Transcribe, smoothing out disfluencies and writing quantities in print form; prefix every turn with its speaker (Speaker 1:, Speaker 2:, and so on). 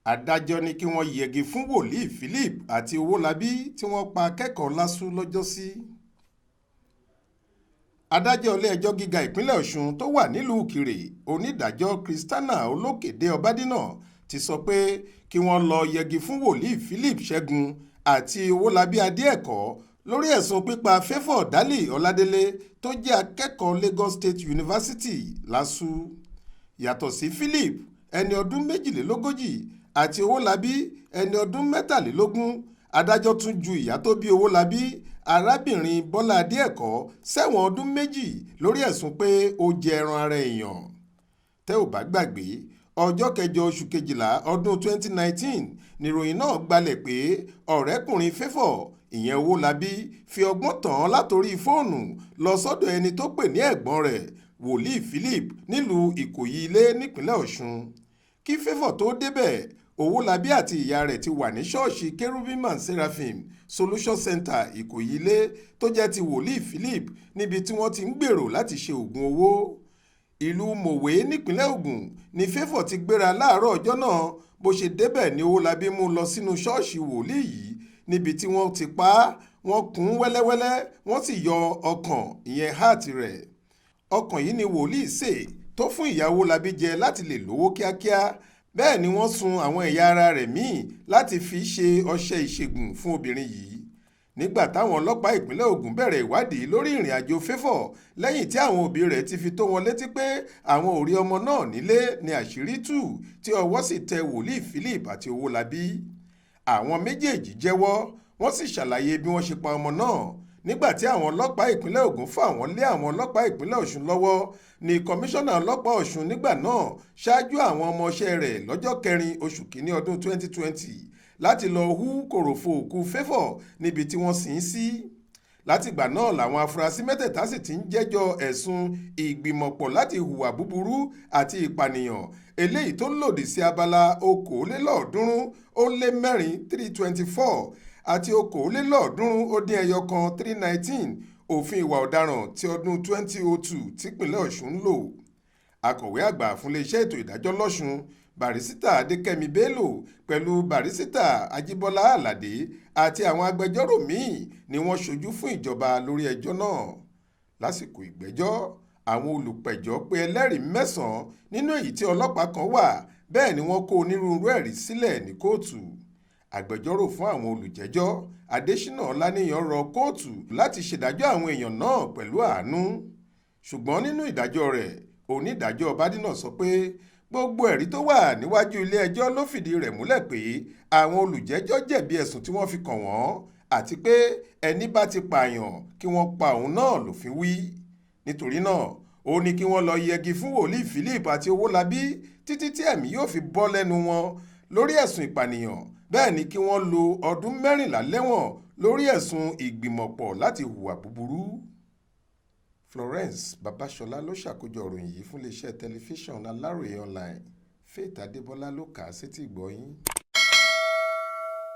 Speaker 1: Adajọ ní kí wọ́n yẹgi fún Wolii Phillip àti Owolabi tí wọ́n pa akẹ́kọ̀ọ́ Lasu lọ́jọ́sí. Adájọ́ ilé-ẹjọ́ gíga ìpínlẹ̀ Ọ̀ṣun tó wà nílùú Ìkirè, onídàájọ́ Christiana Olókèdè Ọbádínà ti sọ pé kí wọ́n lọ yẹgi fún Wolii Phillip Ṣẹ́gun àti Owolabi Adéẹ̀kọ́ lórí ẹ̀sùn pípa Favour Dálì Ọládélé tó jẹ́ akẹ́kọ̀ọ́ Lagos State University Lasu. Yàtọ̀ sí Phillip ẹni ọdún 42 àti Owolabi ẹni ọdún 23, adájọ́ tún ju ìyá tó bí Owolabi, arábìnrin Bọ́lá Adéẹ̀kọ́, sẹ́wọ̀n ọdún 2 lórí ẹ̀sùn pé ó jẹ ẹran ara èèyàn. Tẹ́ ò bá gbàgbé, ọjọ́ 8 oṣù kejìlá ọdún 2019 nìròyìn náà gbalẹ̀ pé ọ̀rẹ́kùnrin Favour ìyẹn Owolabi fi ọgbọ́n tàn án látòrí fóònù lọ sọ́dọ̀ ẹni tó pè ní ẹ̀gbọ́n rẹ̀ Wolii Phillip nílùú Ìkòyí Ilé nípínlẹ̀ Ọ̀ṣun. Kí Favour tó débẹ̀, Owolabi àti ìyá rẹ̀ ti wà ní ṣọ́ọ̀ṣì Cherubim and Seraphim Solution Center Ìkòyí Ilé tó jẹ́ ti Wolii Phillip níbi tí wọ́n ti ń gbèrò láti ṣe oògùn owó. Ìlú Mòwe nípínlẹ̀ Ògùn ni Favour ti gbéra láàárọ̀ ọjọ́ náà. Bó ṣe débẹ̀ ni Owolabi mú lọ sínú ṣọ́ọ̀ṣì Wolii yìí níbi tí wọ́n ti pa á. Wọ́n kùn ún wẹ́lẹ́wẹ́lẹ́, wọ́n sì yọ ọkàn ìyẹn heart rẹ̀. Ọkàn yìí ni Wolii sè tó fún ìyá Owolabi jẹ láti lè lówó kíákíá. Bẹ́ẹ̀ ni wọ́n sun àwọn ẹ̀yà ara rẹ̀ míì láti fi ṣe ọṣẹ ìṣègùn fún obìnrin yìí. Nígbà táwọn ọlọ́pàá ìpínlẹ̀ Ògùn bẹ̀rẹ̀ ìwádìí lórí ìrìn àjò Favour lẹ́yìn tí àwọn òbí rẹ̀ ti fi tó wọn létí pé àwọn ò rí ọmọ náà nílé ni àṣírí tú tí ọwọ́ sì tẹ Wolii Phillip àti Owolabi. Àwọn méjèèjì jẹ́wọ́, wọ́n sì ṣàlàyé bí wọ́n ṣe pa ọmọ náà. Nígbà tí àwọn ọlọ́pàá ìpínlẹ̀ Ògùn fà wọ́n lé àwọn ọlọ́pàá ìpínlẹ̀ Ọ̀ṣun lọ́wọ́ ni kọmíṣánná ọlọ́pàá Ọ̀ṣun nígbà náà ṣáájú àwọn ọmọọṣẹ́ rẹ̀ lọ́jọ́ 4 oṣù kìíní ọdún 2020 láti lọ hú kòròfo òkú Favour níbi tí wọ́n sin ín sí. Látìgbà náà làwọn afurasí mẹ́tẹ̀ẹ̀ta sì ti ń jẹ́jọ́ ẹ̀sùn ìgbìmọ̀pọ̀ láti hùwà búburú àti ìpànìyàn eléyìí tó lòdì sí abala 2,324 324 àti 2,319 319 òfin ìwà ọ̀daràn ti ọdún 2002 típínlẹ̀ Ọ̀ṣun ń lò. Akọ̀wé àgbà fún iléeṣẹ́ ètò ìdájọ́ lọ́ṣun, Bàrísítà Adékẹ́mi Bello pẹ̀lú Bàrísítà Ajíbọ́lá Àlàdé àti àwọn agbẹjọ́rò míì ni wọ́n ṣojú fún ìjọba lórí ẹjọ́ náà. Lásìkò ìgbẹ́jọ́, àwọn olùpẹ̀jọ́ pé ẹlẹ́rìí 9 nínú èyí tí ọlọ́pàá kan wà, bẹ́ẹ̀ ni wọ́n kó onírúurú ẹ̀rí sílẹ̀ ní kóòtù. Agbẹjọ́rò fún àwọn olùjẹ́jọ́, Adésínà Ọláníyan, rọ kóòtù láti ṣèdájọ́ àwọn èèyàn náà pẹ̀lú àánú. Ṣùgbọ́n nínú ìdájọ́ rẹ̀, onídàájọ́ Ọbádínà sọ pé gbogbo ẹ̀rí tó wà níwájú ilé-ẹjọ́ ló fìdí rẹ̀ múlẹ̀ pé àwọn olùjẹ́jọ́ jẹ̀bi ẹ̀sùn tí wọ́n fi kàn wọ́n àti pé ẹni bá ti pààyàn kí wọ́n pa òun náà lófin wí. Nítorí náà, ó ní kí wọ́n lọ yẹgi fún Wolii Phillip àti Owolabi títí tí ẹ̀mí yóò fi bọ́ lẹ́nu wọn lórí ẹ̀sùn ìpànìyàn. Bẹ́ẹ̀ ni kí wọ́n lo ọdún 14 lẹ́wọ̀n lórí ẹ̀sùn ìgbìmọ̀pọ̀ láti hùwà búburú. Florence Babaṣọlá ló ṣàkójọ ìròyìn yìí fún iléeṣẹ́ tẹlifíṣàn Aláròye online. Faith Adébọlá ló kà á sétí ìgbọ́ yín.